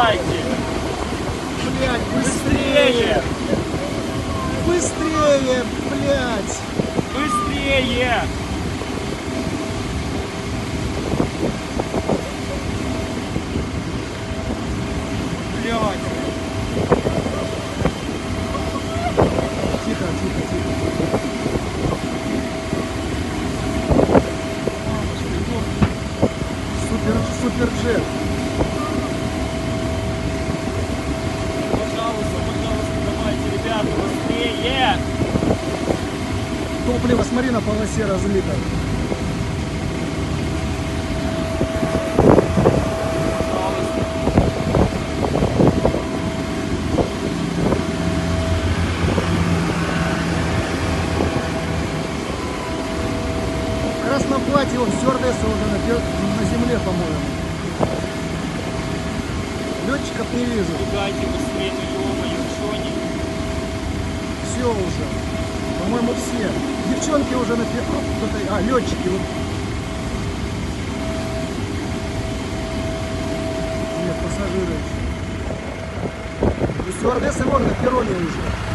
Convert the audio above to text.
давайте. Блядь, быстрее! Быстрее, блядь! Быстрее. Блядь! Тихо, тихо, тихо. Супер джет. Пожалуйста, пожалуйста, давайте, ребята, быстрее. Топливо, смотри, на полосе разлито. Пожалуйста. В Красноплате он стюардесса уже на земле, по-моему. Летчиков не вижу. Пугайте быстрее, ну ё-моё, что они? Все уже. По-моему, все. Девчонки уже на кто-то. А, летчики. Вот. Нет, пассажиры. И стюардессы вон на перроне уже.